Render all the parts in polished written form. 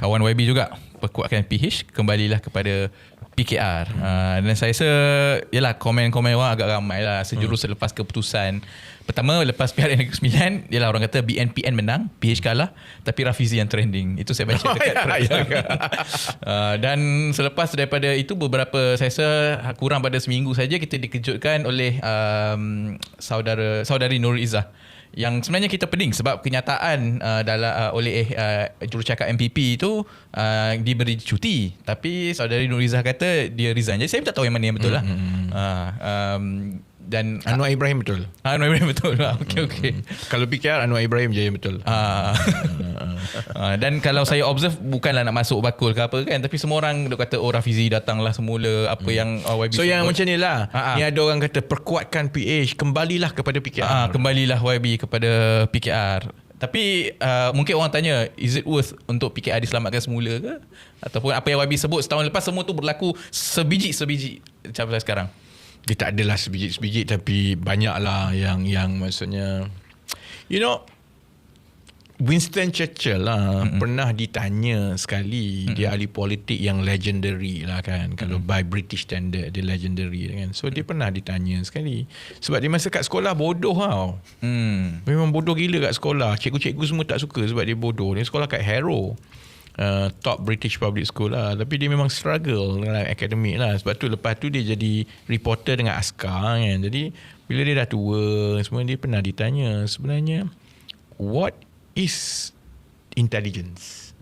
kawan YB juga, perkuatkan PH, kembalilah kepada PKR. Dan saya rasa yalah, komen-komen orang agak ramai lah sejurus selepas keputusan. Pertama, lepas PRN Negeri Sembilan, yalah, orang kata BNPN menang, PH kalah, tapi Rafizi yang trending. Itu saya baca dekat dan selepas daripada itu, beberapa, saya rasa kurang pada seminggu saja, kita dikejutkan oleh saudari Nurul Izzah, yang sebenarnya kita pening sebab kenyataan oleh jurucakap MPP itu diberi cuti, tapi saudari Nurul Izzah kata dia resign. Jadi saya tak tahu yang mana yang betul lah. Dan Anwar Ibrahim betul. Anwar Ibrahim betul lah. Okey. Kalau PKR, Anwar Ibrahim je yang betul. Dan kalau saya observe, bukanlah nak masuk bakul ke apa kan, tapi semua orang dia kata Rafizi datanglah semula, apa yang YB So sebut. yang macam ni lah. Ni ada orang kata perkuatkan PH, kembalilah kepada PKR. Kembalilah YB kepada PKR. Tapi mungkin orang tanya, is it worth untuk PKR diselamatkan semula ke? Ataupun apa yang YB sebut setahun lepas, semua tu berlaku sebiji-sebiji macam sekarang? Dia tak adalah sebiji-sebiji, tapi banyaklah yang maksudnya, you know, Winston Churchill lah pernah ditanya sekali, dia ahli politik yang legendary lah kan, kalau by British standard dia legendary kan. So dia pernah ditanya sekali, sebab dia masa kat sekolah bodoh tau. Memang bodoh gila kat sekolah, cikgu-cikgu semua tak suka sebab dia bodoh. Dia sekolah kat Harrow, top British public school lah, tapi dia memang struggle dalam akademik lah. Sebab tu lepas tu dia jadi reporter dengan askar kan. Jadi bila dia dah tua semua, dia pernah ditanya sebenarnya, what is intelligence?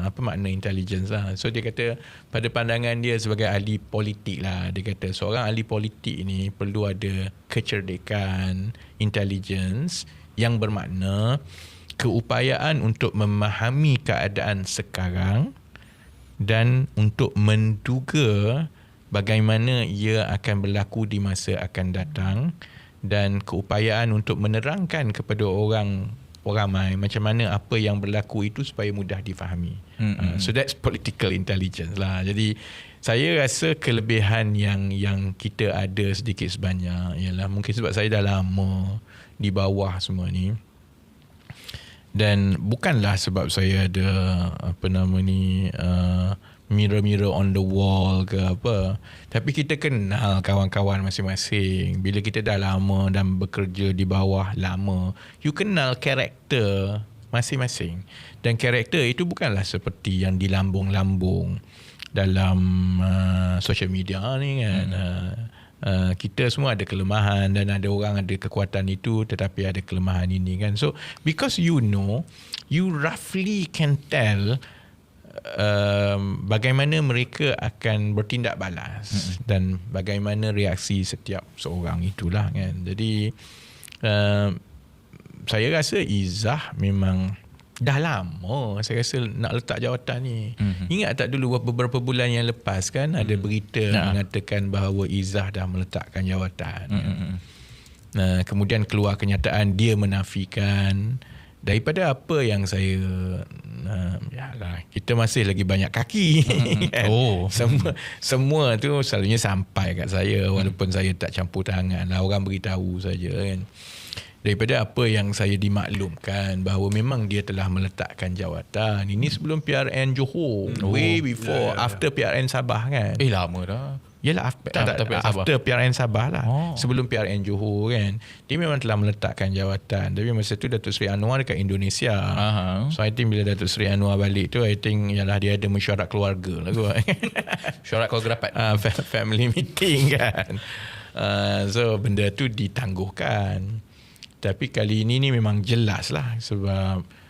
Apa makna intelligence lah? So dia kata, pada pandangan dia sebagai ahli politik lah, dia kata seorang ahli politik ni perlu ada kecerdikan, intelligence yang bermakna keupayaan untuk memahami keadaan sekarang dan untuk menduga bagaimana ia akan berlaku di masa akan datang, dan keupayaan untuk menerangkan kepada orang ramai macam mana apa yang berlaku itu supaya mudah difahami. So that's political intelligence lah. Jadi saya rasa kelebihan yang kita ada sedikit sebanyak ialah mungkin sebab saya dah lama di bawah semua ni, dan bukanlah sebab saya ada mirror on the wall ke apa, tapi kita kenal kawan-kawan masing-masing. Bila kita dah lama dan bekerja di bawah lama, you kenal karakter masing-masing, dan karakter itu bukanlah seperti yang dilambung-lambung dalam social media ni kan. Kita semua ada kelemahan, dan ada orang ada kekuatan itu tetapi ada kelemahan ini kan. So because you know, you roughly can tell bagaimana mereka akan bertindak balas dan bagaimana reaksi setiap seorang itulah kan. Jadi saya rasa Izzah memang dah lama saya rasa nak letak jawatan ni. Ingat tak dulu beberapa bulan yang lepas kan ada berita mengatakan bahawa Izzah dah meletakkan jawatan. Nah, kemudian keluar kenyataan dia menafikan. Daripada apa yang saya yalah, kita masih lagi banyak kaki kan? Semua tu selalunya sampai kat saya walaupun saya tak campur tangan lah, orang beritahu saja kan. Daripada apa yang saya dimaklumkan bahawa memang dia telah meletakkan jawatan ini sebelum PRN Johor, way before, after PRN Sabah kan. Lama dah. Yalah, after PRN Sabah lah. Sebelum PRN Johor kan, dia memang telah meletakkan jawatan. Tapi masa tu Datuk Seri Anwar dekat Indonesia. So I think bila Datuk Seri Anwar balik tu, I think yalah dia ada mesyuarat keluarga lah kot. Mesyuarat keluarga rapat. Family meeting kan. So benda tu ditangguhkan. Tapi kali ini ni memang jelas lah, sebab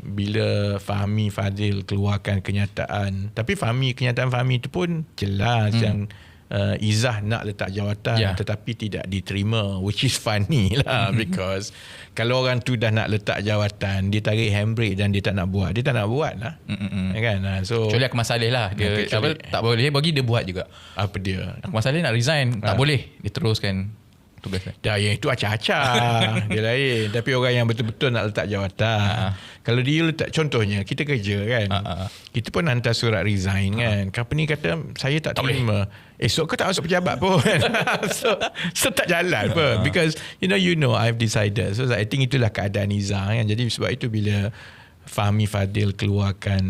bila Fahmi Fadzil keluarkan kenyataan, tapi kenyataan Fahmi itu pun jelas yang Izzah nak letak jawatan tetapi tidak diterima, which is funny lah because kalau orang tu dah nak letak jawatan, dia tarik handbrake dan dia tak nak buat lah. Kan? So kecuali Akmal Saleh lah, dia tak boleh bagi dia buat juga. Apa dia? Akmal Saleh nak resign, tak boleh, dia teruskan tugas yang itu acah-acah dia lain. Tapi orang yang betul-betul nak letak jawatan, kalau dia letak, contohnya kita kerja kan, kita pun hantar surat resign kan, company kata saya tak terima, esok kau tak masuk pejabat pun. so tak jalan pun because you know I've decided. So I think itulah keadaan Izzah kan. Jadi sebab itu bila Fahmi Fadil keluarkan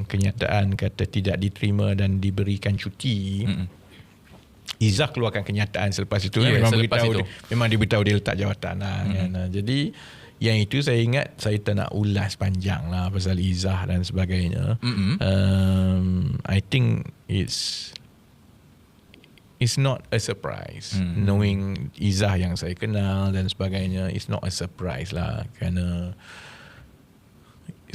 kenyataan kata tidak diterima dan diberikan cuti. Izzah keluarkan kenyataan selepas itu. Memang diberitahu dia letak jawatan lah, kan. Jadi yang itu saya ingat, saya tak nak ulas panjang lah pasal Izzah dan sebagainya. I think it's not a surprise. Knowing Izzah yang saya kenal dan sebagainya, it's not a surprise lah, kerana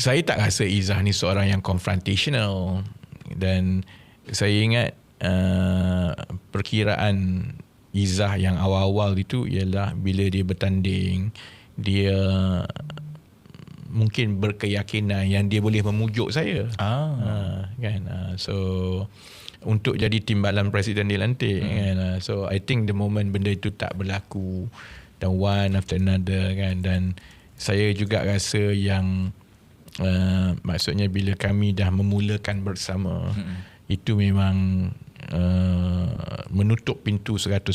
saya tak rasa Izzah ni seorang yang confrontational. Dan saya ingat perkiraan Izzah yang awal-awal itu ialah bila dia bertanding, dia mungkin berkeyakinan yang dia boleh memujuk saya. Kan. So untuk jadi timbalan presiden dilantik, kan. So I think the moment benda itu tak berlaku, dan one after another, kan. Dan saya juga rasa yang maksudnya bila kami dah memulakan bersama, itu memang menutup pintu 100%,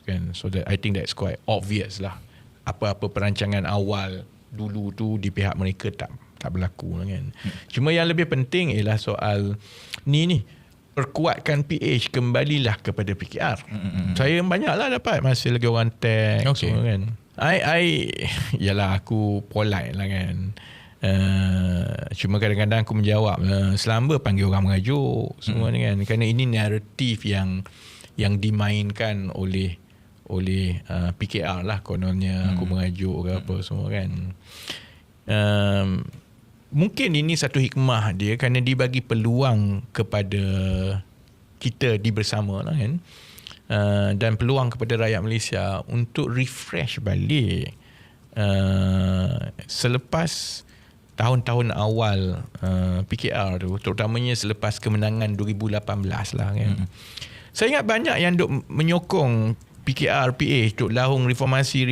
kan. So that I think that's quite obvious lah. Apa-apa perancangan awal dulu tu di pihak mereka tak berlaku, kan. Cuma yang lebih penting ialah soal ni perkuatkan PH, kembalilah kepada PKR. Saya banyaklah dapat masih lagi orang tag, semua, kan. Yalah, aku polite lah, kan. Cuma kadang-kadang aku menjawab selamba panggil orang merajuk semua ni, kan. Kerana ini naratif yang dimainkan oleh PKR lah, kononnya aku merajuk ke apa semua, kan. Mungkin ini satu hikmah dia, kerana dia bagi peluang kepada kita di bersama lah, kan. Dan peluang kepada rakyat Malaysia untuk refresh balik selepas tahun-tahun awal PKR tu, terutamanya selepas kemenangan 2018 lah, kan. Saya ingat banyak yang duk menyokong PKR, PH duk lahung reformasi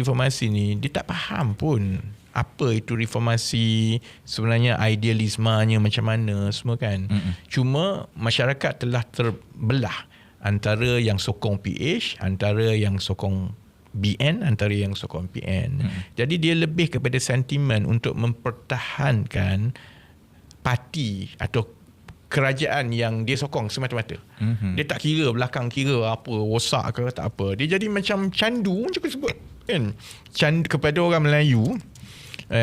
ni, dia tak faham pun apa itu reformasi sebenarnya, idealismenya macam mana semua, kan. Cuma masyarakat telah terbelah antara yang sokong PH, antara yang sokong BN, antara yang sokong PN. Jadi dia lebih kepada sentimen untuk mempertahankan parti atau kerajaan yang dia sokong semata-mata. Dia tak kira belakang kira apa, rosak ke tak apa. Dia jadi macam candu, macam aku sebut, kan. Kepada orang Melayu,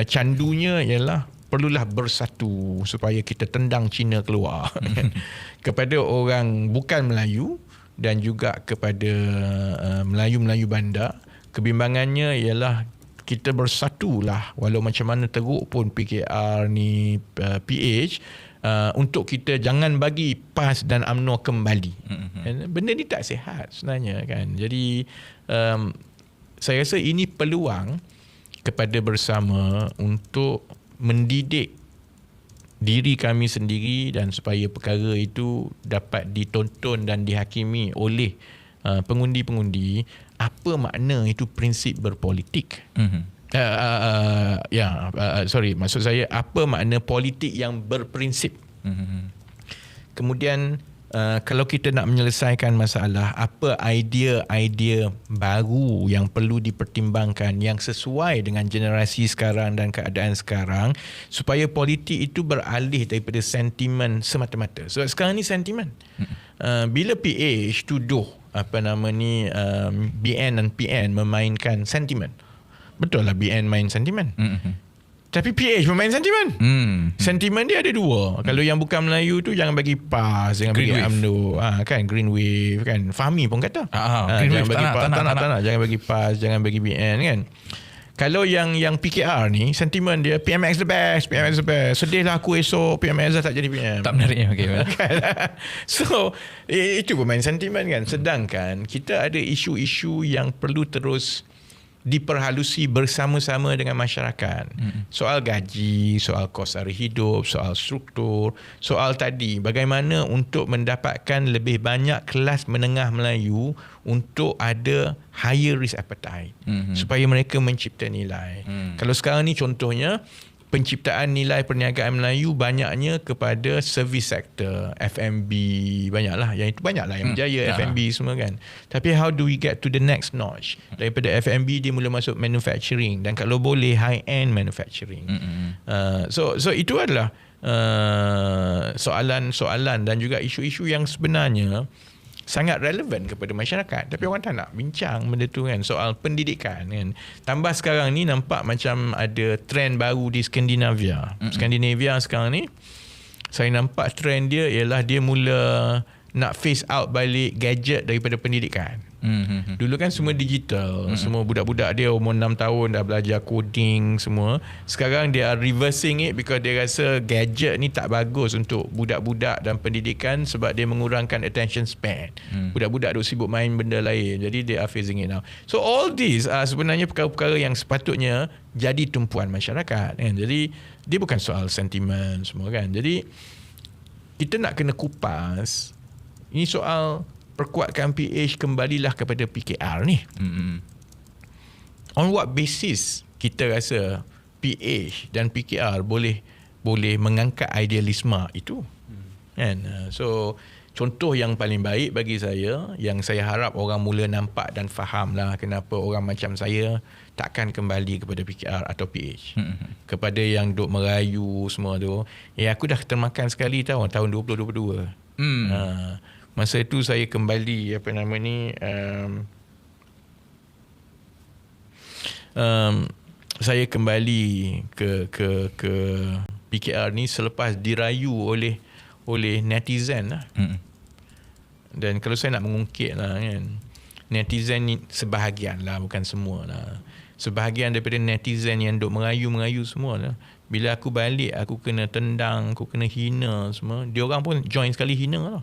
candunya ialah perlulah bersatu supaya kita tendang Cina keluar. Kepada orang bukan Melayu dan juga kepada Melayu-Melayu bandar, kebimbangannya ialah kita bersatulah walau macam mana teruk pun PKR ni, PH, untuk kita jangan bagi PAS dan UMNO kembali. Benda ni tak sihat sebenarnya, kan. Jadi saya rasa ini peluang kepada bersama untuk mendidik diri kami sendiri, dan supaya perkara itu dapat ditonton dan dihakimi oleh pengundi-pengundi, apa makna itu prinsip berpolitik. Maksud saya apa makna politik yang berprinsip. Kemudian kalau kita nak menyelesaikan masalah, apa idea-idea baru yang perlu dipertimbangkan yang sesuai dengan generasi sekarang dan keadaan sekarang, supaya politik itu beralih daripada sentimen semata-mata. Sebab sekarang ni sentimen. Bila PH tuduh BN dan PN memainkan sentimen, betul lah BN main sentimen. Tapi PH memain sentimen. Sentimen dia ada dua. Kalau yang bukan Melayu tu jangan bagi PAS, jangan Green bagi wave. UMNO, kan, Green Wave, kan. Fahmi pun kata. Green Jangan wave, bagi tak PAS, nak. tak nak, jangan bagi PAS, jangan bagi BN, kan. Kalau yang PKR ni sentimen dia PMX the best, PMX the best. Sedihlah aku esok PMX tak jadi PM. Tak menariknya. So itu pun main sentimen, kan. Sedangkan kita ada isu-isu yang perlu terus diperhalusi bersama-sama dengan masyarakat. Soal gaji, soal kos sara hidup, soal struktur, soal tadi bagaimana untuk mendapatkan lebih banyak kelas menengah Melayu untuk ada higher risk appetite, supaya mereka mencipta nilai. Kalau sekarang ni contohnya penciptaan nilai perniagaan Melayu banyaknya kepada service sector, F&B, banyaklah. Yang itu banyaklah yang berjaya, F&B semua kan. Tapi how do we get to the next notch? Daripada F&B dia mula masuk manufacturing, dan kalau boleh high-end manufacturing. So itu adalah soalan-soalan dan juga isu-isu yang sebenarnya sangat relevan kepada masyarakat, tapi orang tak nak bincang benda tu kan, soal pendidikan kan. Tambah sekarang ni nampak macam ada trend baru di Skandinavia. Skandinavia sekarang ni saya nampak trend dia ialah dia mula nak phase out balik gadget daripada pendidikan. Dulu kan semua digital, semua budak-budak dia umur 6 tahun dah belajar coding semua. Sekarang dia are reversing it because dia rasa gadget ni tak bagus untuk budak-budak dan pendidikan sebab dia mengurangkan attention span. Budak-budak duk sibuk main benda lain. Jadi they are phasing it now. So all these are sebenarnya perkara-perkara yang sepatutnya jadi tumpuan masyarakat kan. Jadi dia bukan soal sentimen semua kan. Jadi kita nak kena kupas. Ini soal perkuatkan PH, kembalilah kepada PKR ni. On what basis kita rasa PH dan PKR boleh mengangkat idealisme itu? Kan? So contoh yang paling baik bagi saya, yang saya harap orang mula nampak dan faham lah kenapa orang macam saya takkan kembali kepada PKR atau PH. Kepada yang duk merayu semua tu, aku dah termakan sekali tahun 2022. Masa itu saya kembali saya kembali ke PKR ni selepas dirayu oleh netizen lah. Dan kalau saya nak mengungkit lah kan, netizen ni sebahagian lah, bukan semua lah. Sebahagian daripada netizen yang duk merayu semua lah, bila aku balik aku kena tendang, aku kena hina semua, dia orang pun join sekali hina lah.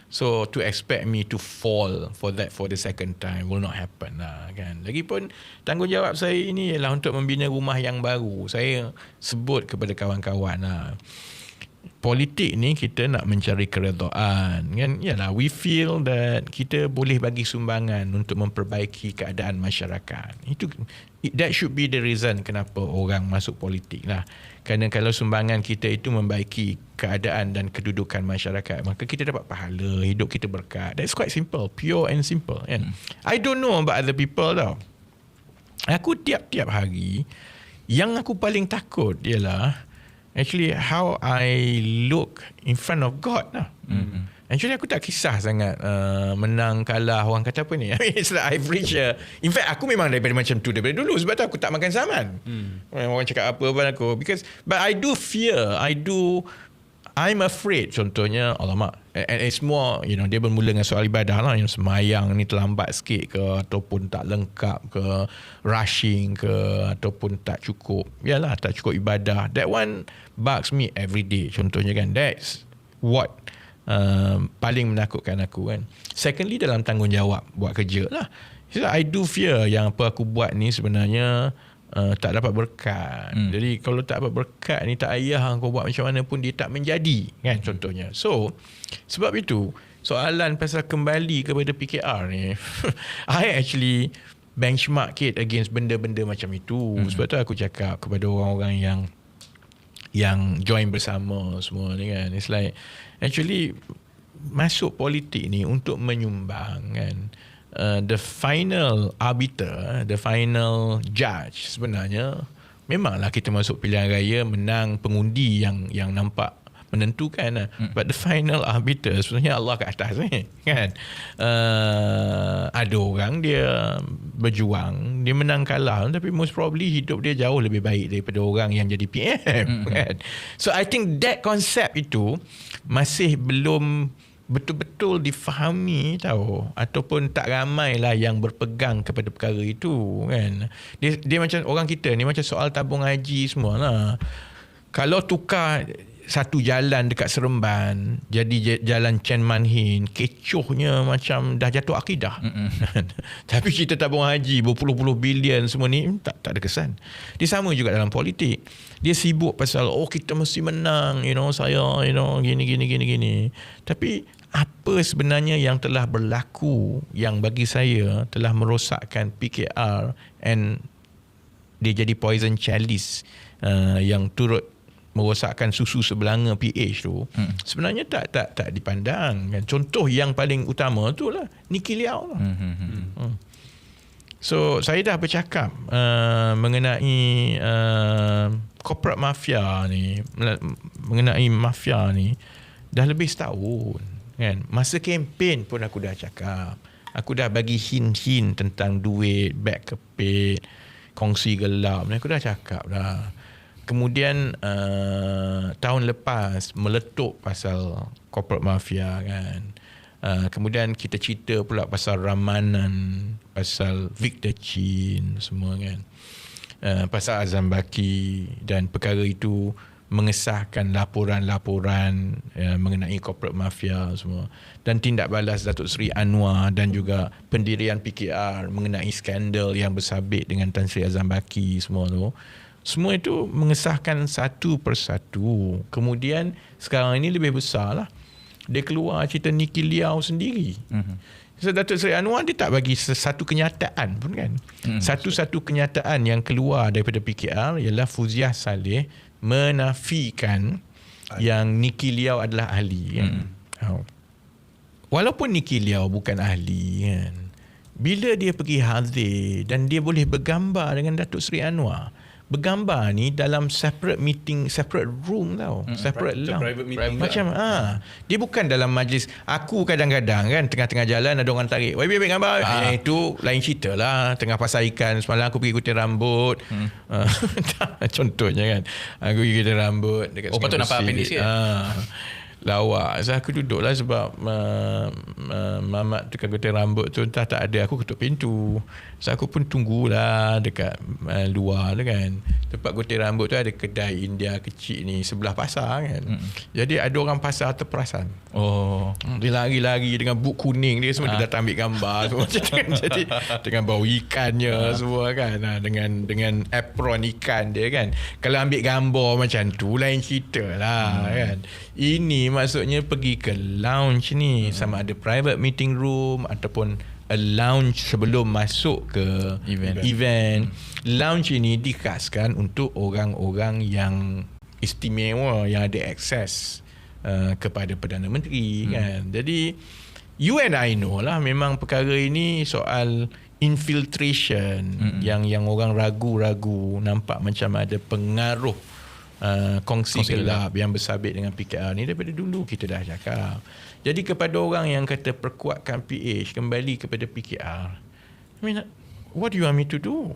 So to expect me to fall for the second time will not happen lah kan. Lagipun tanggungjawab saya ini ialah untuk membina rumah yang baru. Saya sebut kepada kawan-kawan lah, politik ni kita nak mencari keredaan kan. Yalah, we feel that kita boleh bagi sumbangan untuk memperbaiki keadaan masyarakat. That should be the reason kenapa orang masuk politik lah. Kerana kalau sumbangan kita itu membaiki keadaan dan kedudukan masyarakat, maka kita dapat pahala, hidup kita berkat. That's quite simple, pure and simple kan. I don't know about other people tau. Aku tiap-tiap hari, yang aku paling takut ialah actually how I look in front of God lah. Actually aku tak kisah sangat menang kalah, orang kata apa ni. It's like I've reached in fact aku memang daripada macam tu daripada dulu, sebab tu aku tak makan saman. Orang cakap apa pada aku, but I do fear, I'm afraid. Contohnya alamak, and it's more dia bermula dengan soal ibadah lah, semayang ni terlambat sikit ke, ataupun tak lengkap ke, rushing ke, ataupun tak cukup ibadah. That one bugs me every day contohnya kan. That's what paling menakutkan aku kan. Secondly, dalam tanggungjawab buat kerja lah, so I do fear yang apa aku buat ni sebenarnya tak dapat berkat. Jadi kalau tak dapat berkat ni, tak payah kau buat macam mana pun dia tak menjadi kan contohnya. So sebab itu soalan pasal kembali kepada PKR ni I actually benchmark it against benda-benda macam itu. Sebab tu aku cakap kepada orang-orang yang join bersama semua ni kan, it's like actually masuk politik ni untuk menyumbang kan. The final arbiter, the final judge sebenarnya memanglah kita masuk pilihan raya menang pengundi yang nampak menentukan, but the final arbiter sebenarnya Allah kat atas ni kan. Ada orang dia berjuang, dia menang kalah, tapi most probably hidup dia jauh lebih baik daripada orang yang jadi PM kan. So I think that concept itu masih belum betul-betul difahami tahu, ataupun tak ramai lah yang berpegang kepada perkara itu kan. Dia macam orang kita ni, macam soal tabung haji semua lah. Kalau tukar satu jalan dekat Seremban jadi jalan Chen Manhin, kecohnya macam dah jatuh akidah. Tapi kita tabung haji berpuluh-puluh bilion semua ni tak ada kesan. Dia sama juga dalam politik. Dia sibuk pasal kita mesti menang, saya gini. Tapi apa sebenarnya yang telah berlaku yang bagi saya telah merosakkan PKR and dia jadi poison chalice yang turut merosakkan susu sebelanga pH tu sebenarnya tak dipandang kan. Contoh yang paling utama tu lah Nicky Liao lah. So saya dah bercakap mengenai corporate mafia ni, mengenai mafia ni dah lebih setahun kan. Masa kempen pun aku dah cakap, aku dah bagi hint-hint tentang duit, beg kepit, kongsi gelap ni, aku dah cakap dah. Kemudian tahun lepas meletup pasal corporate mafia kan. Kemudian kita cerita pula pasal Ramanan, pasal Victor Chin semua kan. Pasal Azam Baki, dan perkara itu mengesahkan laporan-laporan mengenai corporate mafia semua, dan tindak balas Datuk Seri Anwar dan juga pendirian PKR mengenai skandal yang bersabit dengan Tan Sri Azam Baki semua tu. Semua itu mengesahkan satu persatu. Kemudian sekarang ini lebih besar lah, dia keluar cerita Nicky Liao sendiri. So, Datuk Seri Anwar dia tak bagi satu kenyataan pun kan. Satu-satu kenyataan yang keluar daripada PKR ialah Fuziah Saleh menafikan yang Nicky Liao adalah ahli kan. Walaupun Nicky Liao bukan ahli kan, bila dia pergi hadir dan dia boleh bergambar dengan Datuk Seri Anwar, bergambar ni dalam separate meeting, separate room tau, separate private meeting macam dia bukan dalam majlis. Aku kadang-kadang kan tengah-tengah jalan ada orang tarik, "Wei, ambil gambar." Yang itu lain cerita lah. Tengah pasar ikan semalam aku pergi gunting rambut. Contohnya kan, aku pergi gunting rambut dekat Sungai patut nampak appendix ke? Lawak. So aku duduk lah sebab mamat tukang gunting rambut tu entah tak ada, aku ketuk pintu. So aku pun tunggulah dekat luar tu kan. Tempat gunting rambut tu ada kedai India kecil ni sebelah pasar kan. Jadi ada orang pasar terperasan. Dia lari-lari dengan buk kuning dia semua, dia datang ambil gambar semua macam tu kan. Jadi dengan bau ikannya semua kan, dengan apron ikan dia kan. Kalau ambil gambar macam tu lain cerita lah kan. Ini maksudnya pergi ke lounge ni, sama ada private meeting room ataupun a lounge sebelum masuk ke event. Lounge ini dikhaskan untuk orang-orang yang istimewa, yang ada akses kepada Perdana Menteri kan. Jadi you and I know lah, memang perkara ini soal infiltration yang orang ragu-ragu, nampak macam ada pengaruh kongsi gelap yang bersabit dengan PKR ni daripada dulu kita dah cakap. Jadi kepada orang yang kata perkuatkan PH, kembali kepada PKR, I mean, what do you want me to do?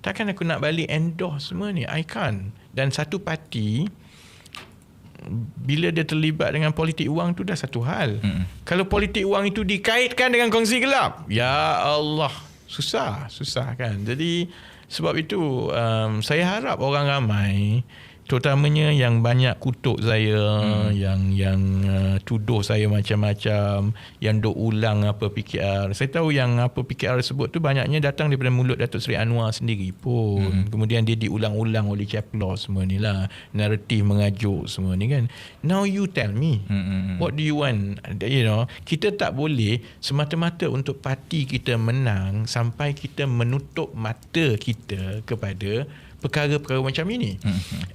Takkan aku nak balik endorse semua ni? I can't. Dan satu parti bila dia terlibat dengan politik wang tu dah satu hal. Kalau politik wang itu dikaitkan dengan kongsi gelap, ya Allah, susah kan. Jadi sebab itu saya harap orang ramai, terutamanya yang banyak kutuk saya, yang tuduh saya macam-macam, yang duk ulang apa PKR. Saya tahu yang apa PKR sebut tu banyaknya datang daripada mulut Datuk Seri Anwar sendiri pun. Kemudian dia diulang-ulang oleh Caplos semua ni lah, naratif mengajuk semua ni kan. Now you tell me, what do you want? You know, kita tak boleh semata-mata untuk parti kita menang sampai kita menutup mata kita kepada perkara-perkara macam ini.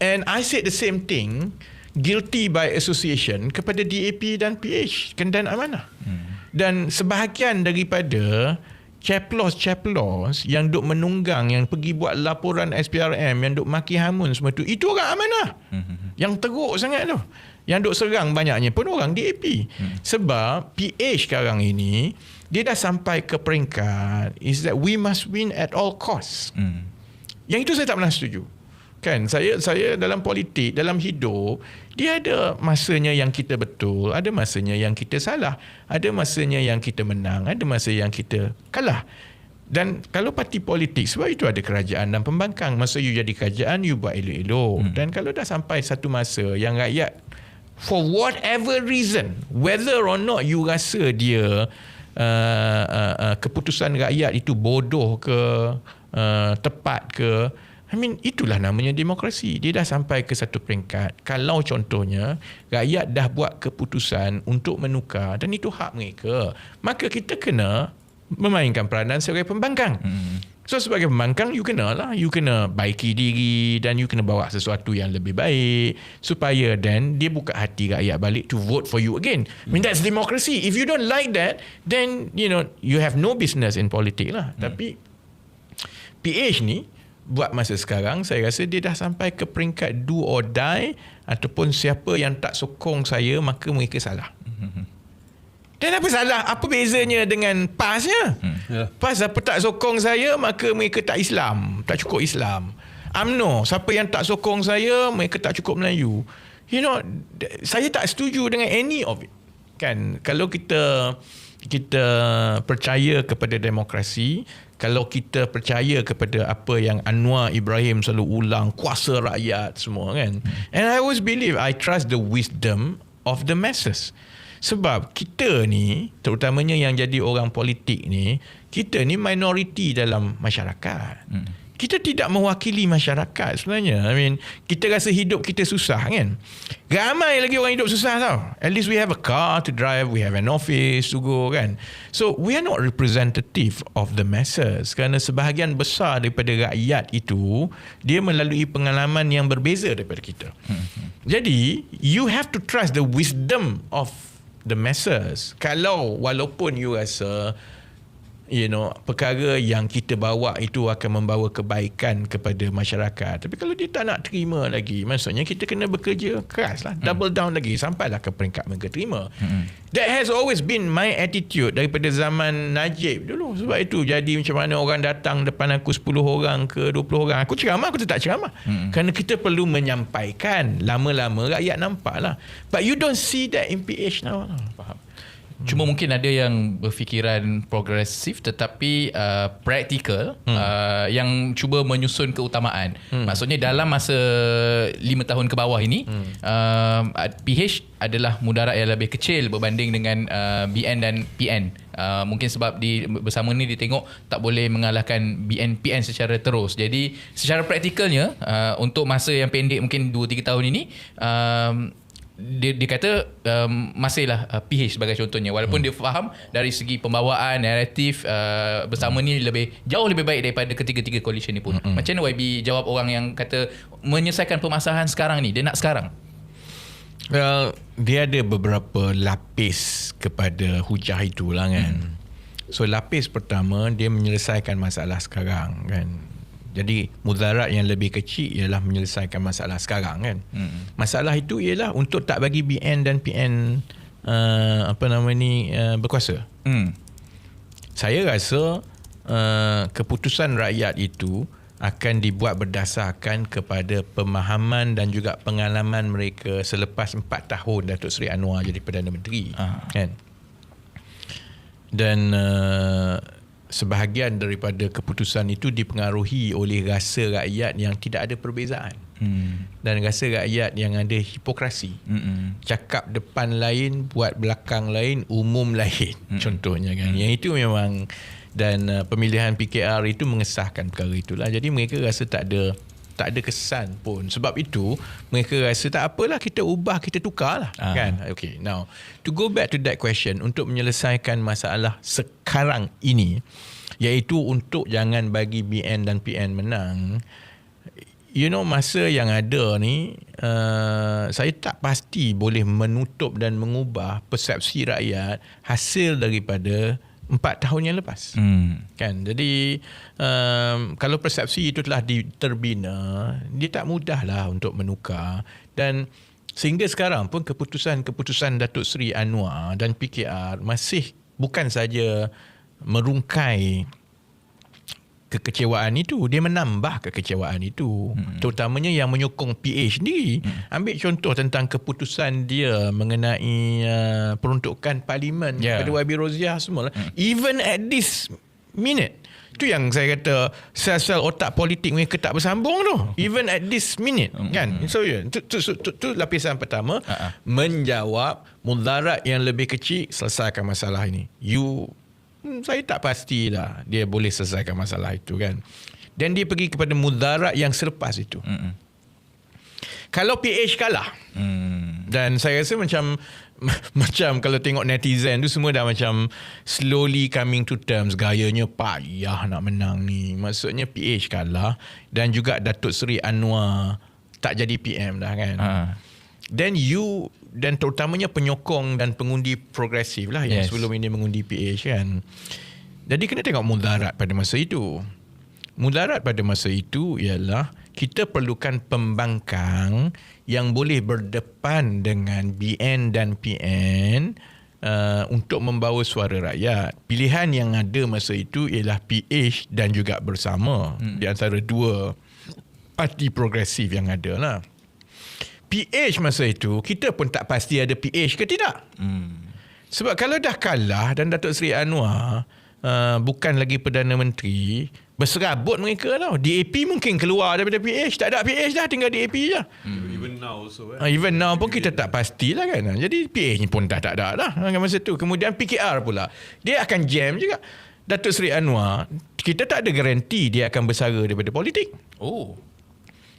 And I said the same thing, guilty by association, kepada DAP dan PH, Kendan Amanah. Dan sebahagian daripada caplos yang duk menunggang, yang pergi buat laporan SPRM, yang duk maki hamun semua tu, itu orang Amanah. Yang teruk sangat tu. Yang duk serang banyaknya pun orang DAP. Sebab PH sekarang ini dia dah sampai ke peringkat is that we must win at all costs. Yang itu saya tak pernah setuju. Kan, saya dalam politik, dalam hidup, dia ada masanya yang kita betul, ada masanya yang kita salah, ada masanya yang kita menang, ada masa yang kita kalah. Dan kalau parti politik, sebab itu ada kerajaan dan pembangkang. Masa you jadi kerajaan, you buat elok-elok. Dan kalau dah sampai satu masa yang rakyat, for whatever reason, whether or not you rasa dia keputusan rakyat itu bodoh ke, tepat ke, I mean, itulah namanya demokrasi. Dia dah sampai ke satu peringkat, kalau contohnya rakyat dah buat keputusan untuk menukar dan itu hak mereka, maka kita kena memainkan peranan sebagai pembangkang. So sebagai pembangkang, you kena baiki diri dan you kena bawa sesuatu yang lebih baik supaya then dia buka hati rakyat balik to vote for you again. I mean, that's democracy. If you don't like that, then you have no business in politics lah. Tapi PH ni buat masa sekarang, saya rasa dia dah sampai ke peringkat do or die, ataupun siapa yang tak sokong saya maka mereka salah. Dan apa salah? Apa bezanya dengan PAS-nya? PAS apa tak sokong saya maka mereka tak Islam, tak cukup Islam. UMNO, siapa yang tak sokong saya mereka tak cukup Melayu. Saya tak setuju dengan any of it. Kan, kalau kita percaya kepada demokrasi, kalau kita percaya kepada apa yang Anwar Ibrahim selalu ulang, kuasa rakyat semua kan. And I always believe, I trust the wisdom of the masses. Sebab kita ni, terutamanya yang jadi orang politik ni, kita ni minoriti dalam masyarakat. Kita tidak mewakili masyarakat sebenarnya. I mean, kita rasa hidup kita susah kan. Ramai lagi orang hidup susah tau. At least we have a car to drive, we have an office to go kan. So, we are not representative of the masses. Kerana sebahagian besar daripada rakyat itu, dia melalui pengalaman yang berbeza daripada kita. Jadi, you have to trust the wisdom of the masses. Kalau walaupun you rasa perkara yang kita bawa itu akan membawa kebaikan kepada masyarakat, tapi kalau dia tak nak terima lagi, maksudnya kita kena bekerja keras lah, double down lagi sampailah ke peringkat mereka terima. That has always been my attitude daripada zaman Najib dulu. Sebab itu jadi macam mana orang datang depan aku 10 orang ke 20 orang, aku ceramah, aku tetap ceramah. Kerana kita perlu menyampaikan, lama-lama rakyat nampak lah. But you don't see that in PH now. Faham? Cuma mungkin ada yang berfikiran progresif tetapi praktikal, yang cuba menyusun keutamaan. Maksudnya dalam masa 5 tahun ke bawah ini, PH adalah mudarat yang lebih kecil berbanding dengan BN dan PN. Mungkin sebab bersama ni dia tengok tak boleh mengalahkan BN PN secara terus. Jadi secara praktikalnya, untuk masa yang pendek mungkin 2-3 tahun ini, dia kata masihlah PH sebagai contohnya, walaupun dia faham dari segi pembawaan naratif bersama ni jauh lebih baik daripada ketiga-tiga coalition ni pun. Macam mana YB jawab orang yang kata menyelesaikan permasalahan sekarang ni, dia nak sekarang? Well, dia ada beberapa lapis kepada hujah itu lah kan. So lapis pertama, dia menyelesaikan masalah sekarang kan. Jadi mudarat yang lebih kecil ialah menyelesaikan masalah sekarang kan. Masalah itu ialah untuk tak bagi BN dan PN berkuasa. Saya rasa keputusan rakyat itu akan dibuat berdasarkan kepada pemahaman dan juga pengalaman mereka selepas 4 tahun Datuk Seri Anwar jadi Perdana Menteri kan. Dan sebahagian daripada keputusan itu dipengaruhi oleh rasa rakyat yang tidak ada perbezaan. Dan rasa rakyat yang ada hipokrasi. Cakap depan lain, buat belakang lain, umum lain. Contohnya kan. Yang itu memang, dan pemilihan PKR itu mengesahkan perkara itulah. Jadi mereka rasa tak ada kesan pun. Sebab itu mereka rasa tak apalah, kita ubah, kita tukar lah kan. Okay, now to go back to that question, untuk menyelesaikan masalah sekarang ini, iaitu untuk jangan bagi BN dan PN menang. Masa yang ada ni, saya tak pasti boleh menutup dan mengubah persepsi rakyat hasil daripada 4 tahun yang lepas. Kan? Jadi kalau persepsi itu telah diterbina, dia tak mudahlah untuk menukar. Dan sehingga sekarang pun keputusan Datuk Seri Anwar dan PKR masih bukan saja merungkai kekecewaan itu, dia menambah kekecewaan itu. Terutamanya yang menyokong PH sendiri. Ambil contoh tentang keputusan dia mengenai peruntukan parlimen kepada YB Roziah semua. Even at this minute, itu yang saya kata sel-sel otak politik mereka tak bersambung tu. Even at this minute kan. So tu lapisan pertama, menjawab mudarat yang lebih kecil, selesaikan masalah ini. Saya tak pastilah dia boleh selesaikan masalah itu kan. Dan dia pergi kepada mudarat yang selepas itu. Kalau PH kalah, Dan saya rasa macam kalau tengok netizen tu semua dah macam slowly coming to terms, gayanya payah nak menang ni. Maksudnya PH kalah dan juga Datuk Seri Anwar tak jadi PM dah kan. Then you, dan terutamanya penyokong dan pengundi progresif lah yang sebelum ini mengundi PH kan. Jadi kena tengok mudarat pada masa itu. Mudarat pada masa itu ialah kita perlukan pembangkang yang boleh berdepan dengan BN dan PN untuk membawa suara rakyat. Pilihan yang ada masa itu ialah PH dan juga Bersama di antara dua parti progresif yang ada lah. PH masa itu kita pun tak pasti ada PH ke tidak. Sebab kalau dah kalah dan Datuk Seri Anwar bukan lagi Perdana Menteri, berserabut mereka tau. DAP mungkin keluar daripada PH. Tak ada PH dah, tinggal DAP je. Even now also even now pun kita tak pastilah kan. Jadi PH ni pun tak ada dah masa tu. Kemudian PKR pula, dia akan jam juga. Datuk Seri Anwar, kita tak ada garanti dia akan bersara daripada politik.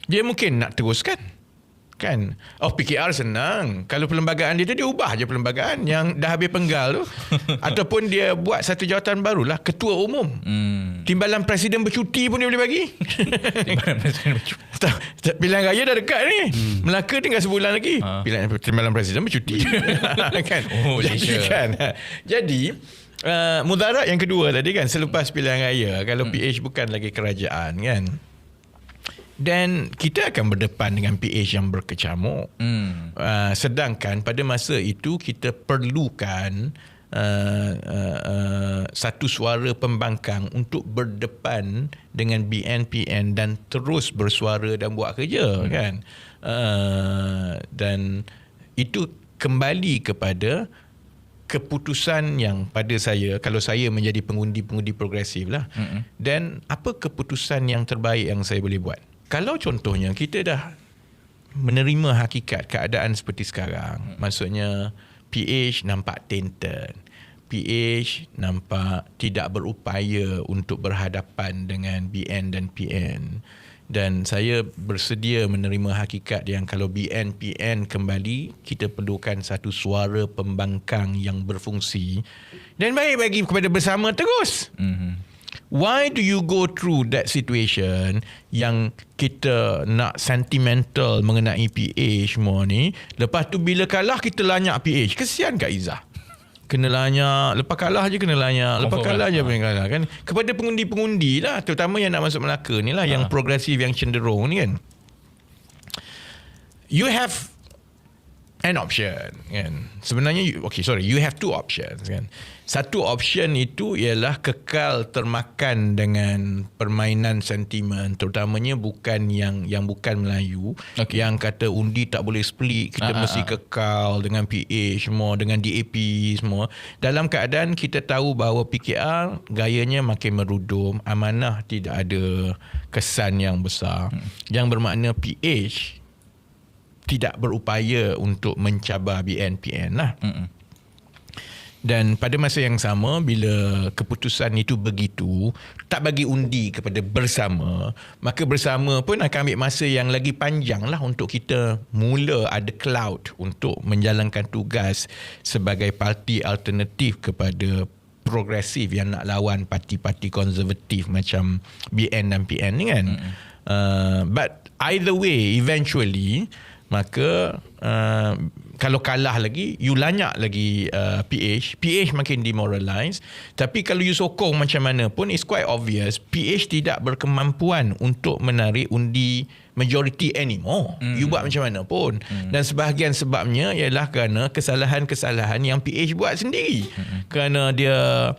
Dia mungkin nak teruskan kan. PKR senang. Kalau perlembagaan dia ubah je perlembagaan yang dah habis penggal tu. Ataupun dia buat satu jawatan barulah, ketua umum. Timbalan presiden bercuti pun dia boleh bagi. Timbalan presiden bercuti. Pilihan raya dah dekat ni. Melaka tinggal sebulan lagi. Timbalan presiden bercuti. Kan? Jadi kan. Jadi mudarat yang kedua tadi kan, selepas pilihan raya, kalau PH bukan lagi kerajaan kan, dan kita akan berdepan dengan PH yang berkecamuk. Sedangkan pada masa itu kita perlukan satu suara pembangkang untuk berdepan dengan BNPN dan terus bersuara dan buat kerja kan. Dan itu kembali kepada keputusan yang pada saya, kalau saya menjadi pengundi progresif lah, dan apa keputusan yang terbaik yang saya boleh buat. Kalau contohnya kita dah menerima hakikat keadaan seperti sekarang, maksudnya PH nampak tainted, PH nampak tidak berupaya untuk berhadapan dengan BN dan PN, dan saya bersedia menerima hakikat yang kalau BN PN kembali, kita perlukan satu suara pembangkang yang berfungsi dan baik bagi kepada Bersama terus. Why do you go through that situation yang kita nak sentimental mengenai PH semua ni, lepas tu bila kalah kita lanyak PH? Kesian Kak Izzah. Kena lanyak, lepas kalah je kena lanyak, lepas kalah je kena kalah kan. Kepada pengundi-pengundi lah, terutama yang nak masuk Melaka ni lah, yang progresif, yang cenderung ni kan. You have an option kan. Sebenarnya you have two options kan. Satu option itu ialah kekal termakan dengan permainan sentimen, terutamanya bukan yang bukan Melayu, yang kata undi tak boleh split, kita mesti kekal dengan PH semua, dengan DAP semua, dalam keadaan kita tahu bahawa PKR gayanya makin merudum, amanah tidak ada kesan yang besar, yang bermakna PH tidak berupaya untuk mencabar BNPN lah. Dan pada masa yang sama, bila keputusan itu begitu, tak bagi undi kepada Bersama, maka Bersama pun akan ambil masa yang lagi panjang lah untuk kita mula ada cloud untuk menjalankan tugas sebagai parti alternatif kepada progresif yang nak lawan parti-parti konservatif macam BN dan PN ni kan. But either way, eventually, maka kalau kalah lagi, you lanyak lagi PH makin demoralized. Tapi kalau you sokong macam mana pun, it's quite obvious PH tidak berkemampuan untuk menarik undi majority anymore. You buat macam mana pun. Dan sebahagian sebabnya ialah kerana kesalahan-kesalahan yang PH buat sendiri. Kerana dia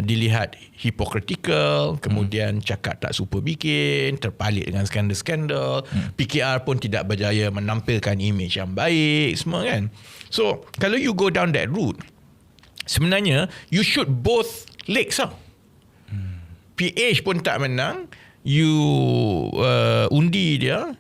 dilihat hypocritical, kemudian cakap tak super bikin, terpalit dengan skandal-skandal. PKR pun tidak berjaya menampilkan imej yang baik semua kan. So kalau you go down that route, sebenarnya you shoot both legs tau. PH pun tak menang, you undi dia,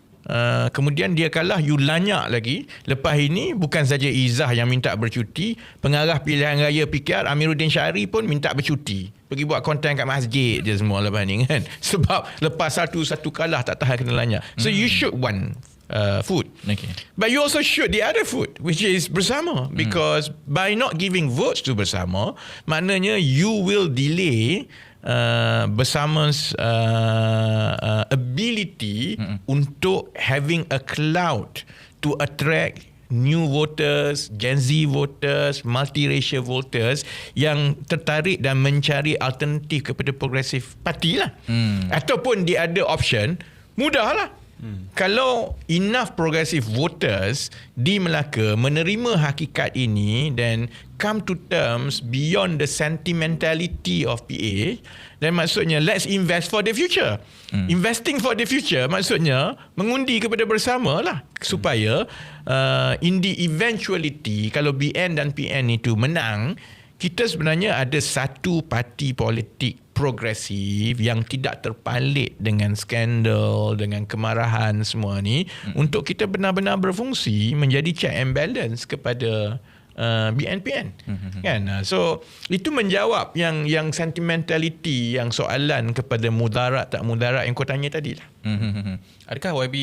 kemudian dia kalah, you lanyak lagi. Lepas ini bukan saja Izzah yang minta bercuti, pengarah pilihan raya PKR Amiruddin Syari pun minta bercuti, pergi buat konten kat masjid je semua lepas ni kan. Sebab lepas satu kalah tak tahan kena lanyak. So you shoot one foot. Okay. But you also shoot the other foot, which is bersama, because by not giving votes to bersama, maknanya you will delay bersama's ability untuk having a clout to attract new voters, Gen Z voters, multiracial voters yang tertarik dan mencari alternatif kepada Progressive Party lah. Ataupun the other option, mudah lah. Kalau enough progressive voters di Melaka menerima hakikat ini dan come to terms beyond the sentimentality of PH, dan maksudnya let's invest for the future. Investing for the future maksudnya mengundi kepada bersama lah, supaya in the eventuality kalau BN dan PN itu menang, kita sebenarnya ada satu parti politik progresif yang tidak terpalit dengan skandal, dengan kemarahan semua ni, untuk kita benar-benar berfungsi menjadi check and balance kepada BNPN. Kan? So itu menjawab yang sentimentality, yang soalan kepada mudarat tak mudarat yang kau tanya tadi lah. Adakah YB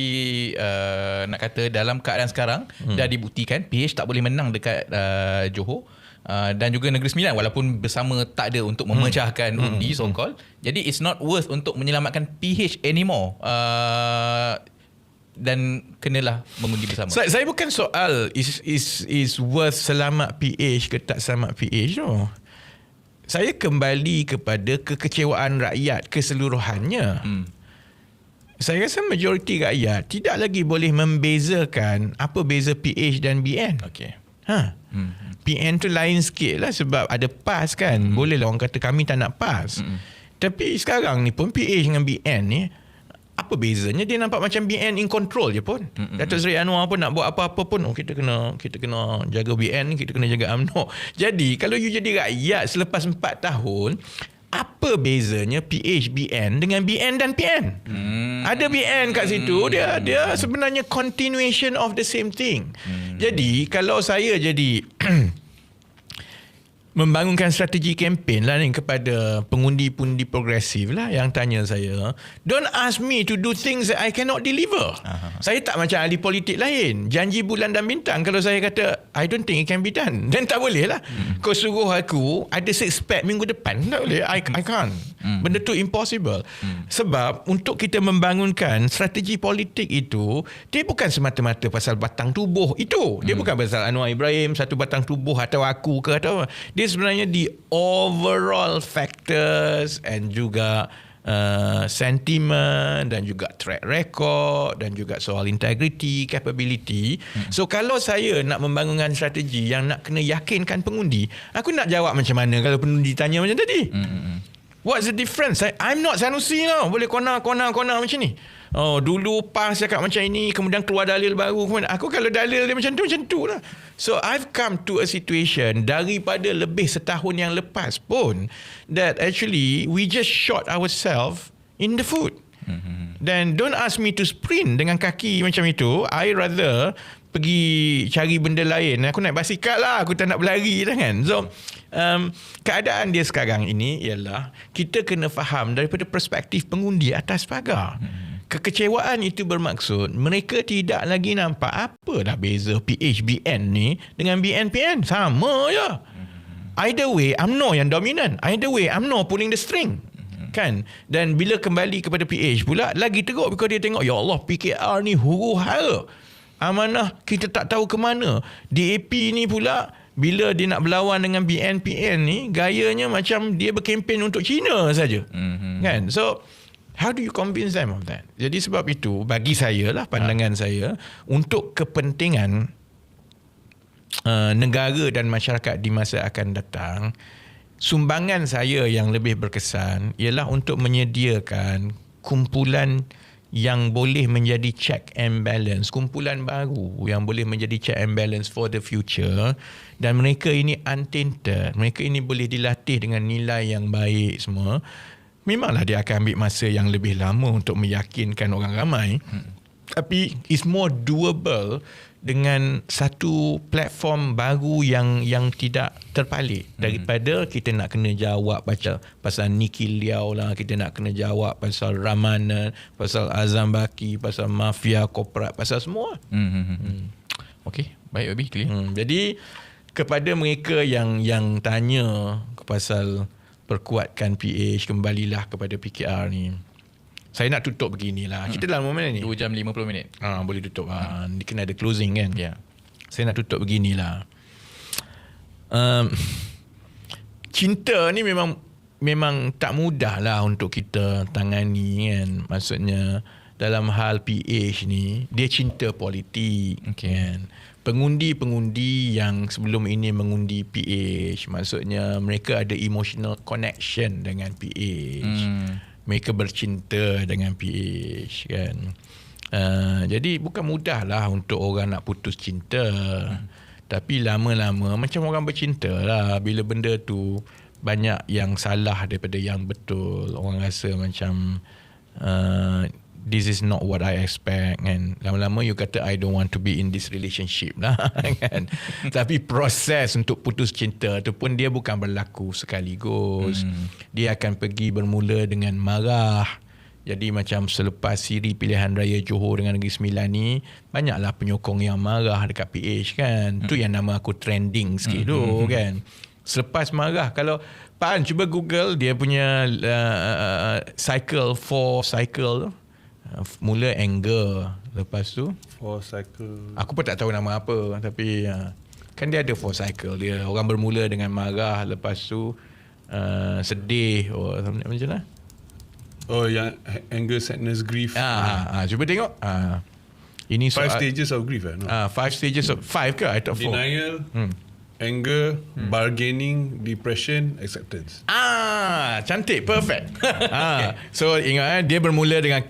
nak kata dalam keadaan sekarang dah dibuktikan PH tak boleh menang dekat Johor, dan juga Negeri Sembilan walaupun bersama tak ada untuk memecahkan undi so called, jadi it's not worth untuk menyelamatkan PH anymore, dan kenalah mengundi bersama. Saya bukan soal is worth selamat PH ke tak selamat PH no. Saya kembali kepada kekecewaan rakyat keseluruhannya. Saya rasa majoriti rakyat tidak lagi boleh membezakan apa beza PH dan BN. Okay. PN tu lain sikit lah sebab ada PAS kan. Boleh lah orang kata kami tak nak PAS. Tapi sekarang ni pun PH dengan BN ni, apa bezanya? Dia nampak macam BN in control je pun. Datuk Seri Anwar pun nak buat apa-apa pun, kita kena jaga BN, kita kena jaga UMNO. Jadi kalau you jadi rakyat selepas 4 tahun, apa bezanya PH BN dengan BN dan PN? Ada BN kat situ, dia sebenarnya continuation of the same thing. Jadi kalau saya jadi membangunkan strategi kempen lah ni kepada pengundi-pundi progresif lah yang tanya saya, don't ask me to do things that I cannot deliver. Saya tak macam ahli politik lain, janji bulan dan bintang. Kalau saya kata I don't think it can be done, then tak boleh lah. Kau suruh aku ada six pack minggu depan, tak boleh. I can't. Benda tu impossible. Sebab untuk kita membangunkan strategi politik itu, dia bukan semata-mata pasal batang tubuh itu. Dia bukan pasal Anwar Ibrahim satu batang tubuh atau aku ke atau apa. Dia sebenarnya the overall factors and juga sentiment dan juga track record dan juga soal integrity, capability. So kalau saya nak membangunkan strategi yang nak kena yakinkan pengundi, aku nak jawab macam mana kalau pengundi tanya macam tadi? What's the difference? I'm not Sanusi now. Boleh kona macam ni. Oh, dulu PAS cakap macam ini, kemudian keluar dalil baru. Kemudian aku kalau dalil dia macam tu lah. So I've come to a situation daripada lebih setahun yang lepas pun that actually we just shot ourselves in the foot. Then don't ask me to sprint dengan kaki macam itu. I rather pergi cari benda lain. Aku naik basikal lah, aku tak nak berlari dah kan. So keadaan dia sekarang ini ialah kita kena faham daripada perspektif pengundi atas pagar. Kekecewaan itu bermaksud mereka tidak lagi nampak apa dah beza PH-BN ni dengan BN-PN. Sama je. Either way, UMNO yang dominan. Either way, UMNO pulling the string. Kan? Dan bila kembali kepada PH pula, lagi teruk because dia tengok, ya Allah, PKR ni huru hara. Amanah kita tak tahu ke mana. DAP ni pula, bila dia nak berlawan dengan BN-PN ni, gayanya macam dia berkempen untuk China saja. Kan? So, how do you convince them of that? Jadi sebab itu, bagi saya lah, pandangan saya, untuk kepentingan negara dan masyarakat di masa akan datang, sumbangan saya yang lebih berkesan ialah untuk menyediakan kumpulan yang boleh menjadi check and balance, kumpulan baru yang boleh menjadi check and balance for the future, dan mereka ini untainted, mereka ini boleh dilatih dengan nilai yang baik semua. Memanglah dia akan ambil masa yang lebih lama untuk meyakinkan orang ramai. Tapi it's more doable dengan satu platform baru yang tidak terpalit daripada kita nak kena jawab pasal Niki Liao lah, kita nak kena jawab pasal Ramanan, pasal Azam Baki, pasal mafia korporat, pasal semua. Okey, baik Abi, clear. Jadi kepada mereka yang tanya pasal perkuatkan PH, kembalilah kepada PKR ni. Saya nak tutup beginilah. Kita dalam mana ni? 2 jam 50 minit. Boleh tutup. Ni kena ada closing kan? Ya. Saya nak tutup beginilah. Cinta ni memang tak mudah lah untuk kita tangani kan. Maksudnya dalam hal PH ni, dia cinta politik kan. Pengundi-pengundi yang sebelum ini mengundi PH, maksudnya mereka ada emotional connection dengan PH. Mereka bercinta dengan PH kan. Jadi bukan mudah lah untuk orang nak putus cinta. Tapi lama-lama macam orang bercinta lah. Bila benda tu banyak yang salah daripada yang betul, orang rasa macam this is not what I expect kan. Lama-lama you kata I don't want to be in this relationship lah kan. Tapi proses untuk putus cinta tu pun dia bukan berlaku sekaligus. Dia akan pergi bermula dengan marah. Jadi macam selepas siri pilihan raya Johor dengan Negeri Sembilan ni, banyaklah penyokong yang marah dekat PH kan. Tu yang nama aku trending sikit tu kan. Selepas marah, kalau Pan cuba Google dia punya cycle tu. Mula anger, lepas tu cycle. aku pun tak tahu nama apa, tapi kan dia ada 4 cycle dia. Orang bermula dengan marah, lepas tu sedih macam mana? Yang anger, sadness, grief. Cuba tengok. Ini 5 stages of grief. No? 5 stages of 5 ke? I thought 4. Denial, anger, bargaining, depression, acceptance. Cantik, perfect. So ingat dia bermula dengan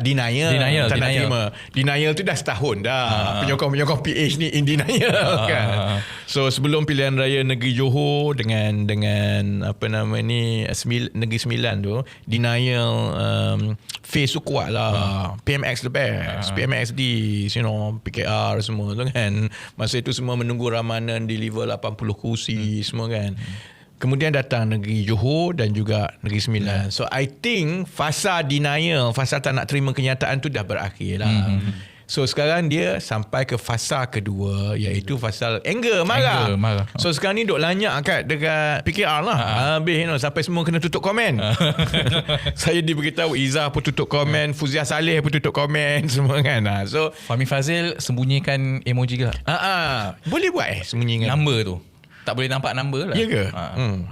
denial, tak nak terima. Denial tu dah setahun dah. Penyokong PH ni in denial kan. So sebelum pilihan raya Negeri Johor dengan apa nama ni Negeri Sembilan tu, denial face tu kuat lah. PMX the best, PMXD, PKR semua tu kan. Masa itu semua menunggu Ramanan deliver 80 kursi semua kan. Kemudian datang Negeri Johor dan juga Negeri Sembilan. So I think fasa denial, fasa tak nak terima kenyataan tu dah berakhir lah. So sekarang dia sampai ke fasa kedua, iaitu fasa anger, marah. So sekarang ni duk lanyak dekat PKR lah. Habis sampai semua kena tutup komen. Saya diberitahu Izzah pun tutup komen, Fuziah Saleh pun tutup komen semua kan. So Fahmi Fazil sembunyikan emoji ke? boleh buat sembunyikan Number tu. Tak boleh nampak number lah. Ya ke?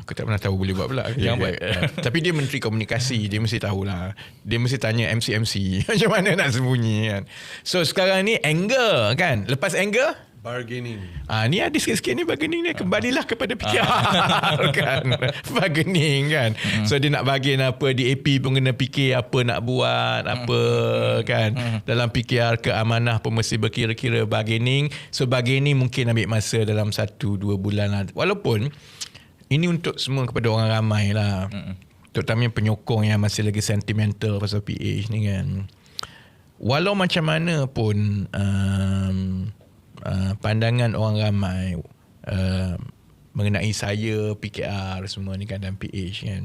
Aku tak pernah tahu boleh buat pula. Jangan buat. Tapi dia menteri komunikasi, dia mesti tahulah. Dia mesti tanya MC macam mana nak sembunyi kan. So sekarang ni anger kan. Lepas anger, bargaining. Ni ada sikit-sikit ni bargaining ni. Kembalilah kepada PKR kan. Bargaining kan. So dia nak bargain apa, DAP pun kena fikir apa nak buat, apa kan. Dalam PKR keamanah pun mesti berkira-kira bargaining. So bargaining mungkin ambil masa dalam 1-2 bulan lah. Walaupun ini untuk semua kepada orang ramai lah. Terutamanya penyokong yang masih lagi sentimental pasal PH ni kan. Walau macam mana pun pandangan orang ramai mengenai saya, PKR semua ni kan dan PH kan.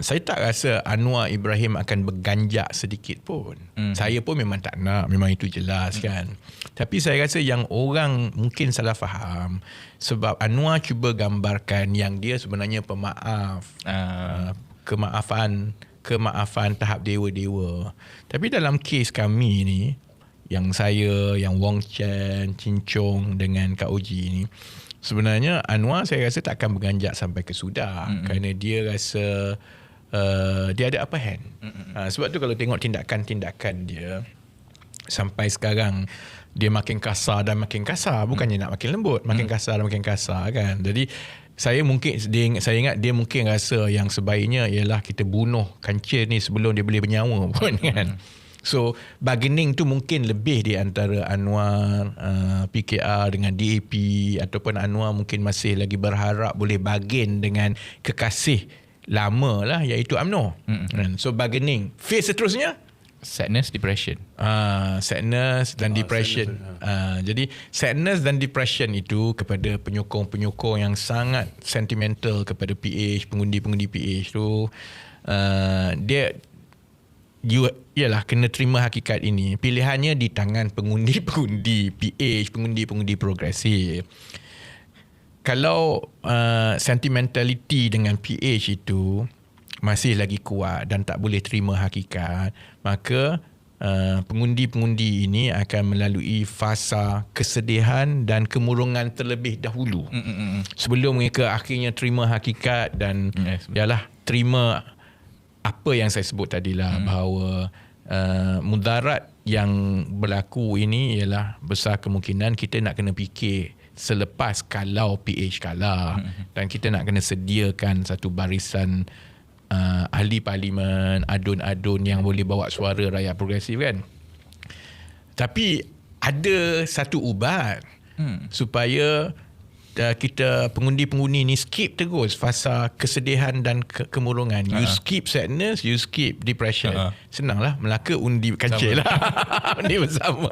Saya tak rasa Anwar Ibrahim akan berganjak sedikit pun. Saya pun memang tak nak, memang itu jelas kan. Tapi saya rasa yang orang mungkin salah faham sebab Anwar cuba gambarkan yang dia sebenarnya pemaaf. Kemaafan tahap dewa-dewa. Tapi dalam kes kami ni, yang saya, yang Wong Chen, Chin Chong dengan Kak Oji ni, sebenarnya Anwar saya rasa tak akan berganjak sampai ke Sudah kerana dia rasa dia ada upper hand. Sebab tu kalau tengok tindakan-tindakan dia sampai sekarang, dia makin kasar dan makin kasar, bukannya nak makin lembut, makin kasar dan makin kasar kan. Jadi saya ingat dia mungkin rasa yang sebaiknya ialah kita bunuh kancil ni sebelum dia boleh bernyawa pun kan. So bargaining tu mungkin lebih di antara Anwar, PKR dengan DAP, ataupun Anwar mungkin masih lagi berharap boleh bargain dengan kekasih lama lah, iaitu UMNO. So bargaining phase seterusnya sadness, depression. Sadness dan depression. sadness, Jadi sadness dan depression itu kepada penyokong-penyokong yang sangat sentimental kepada PH, pengundi-pengundi PH tu, dia ialah kena terima hakikat ini. Pilihannya di tangan pengundi-pengundi PH, pengundi-pengundi progresif. Kalau sentimentality dengan PH itu masih lagi kuat dan tak boleh terima hakikat, maka pengundi-pengundi ini akan melalui fasa kesedihan dan kemurungan terlebih dahulu sebelum mereka akhirnya terima hakikat dan ialah terima apa yang saya sebut tadilah, bahawa mudarat yang berlaku ini ialah besar kemungkinan kita nak kena fikir selepas kalau PH kalah, dan kita nak kena sediakan satu barisan ahli parlimen, adun-adun yang boleh bawa suara rakyat progresif kan. Tapi ada satu ubat supaya kita pengundi-pengundi ni skip terus fasa kesedihan dan kemurungan. You skip sadness, you skip depression. Senanglah, Melaka undi kancil lah. Undi bersama.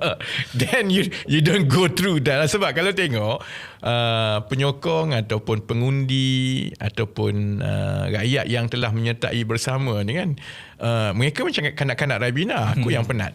Then you don't go through that. Sebab kalau tengok penyokong ataupun pengundi ataupun rakyat yang telah menyertai bersama ni kan, mereka macam kanak-kanak Rabina, aku yang penat.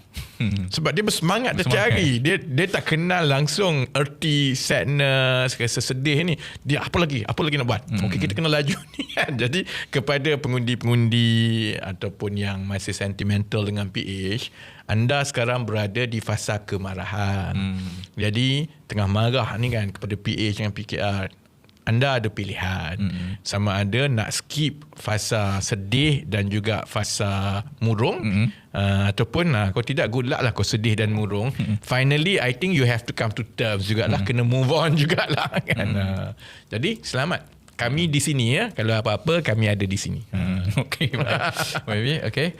Sebab dia bersemangat tercari. Dia tak kenal langsung erti sadness, rasa sedih ni. Dia apa lagi nak buat? Okey, kita kena laju ni kan. Jadi kepada pengundi-pengundi ataupun yang masih sentimental dengan PH, anda sekarang berada di fasa kemarahan. Jadi tengah marah ni kan kepada PH dengan PKR, anda ada pilihan. Sama ada nak skip fasa sedih dan juga fasa murung, ataupun kalau tidak, good luck lah kau sedih dan murung. Finally I think you have to come to terms jugalah, kena move on jugalah kan. Jadi selamat, kami di sini ya. Kalau apa-apa kami ada di sini. Okay, maybe okay.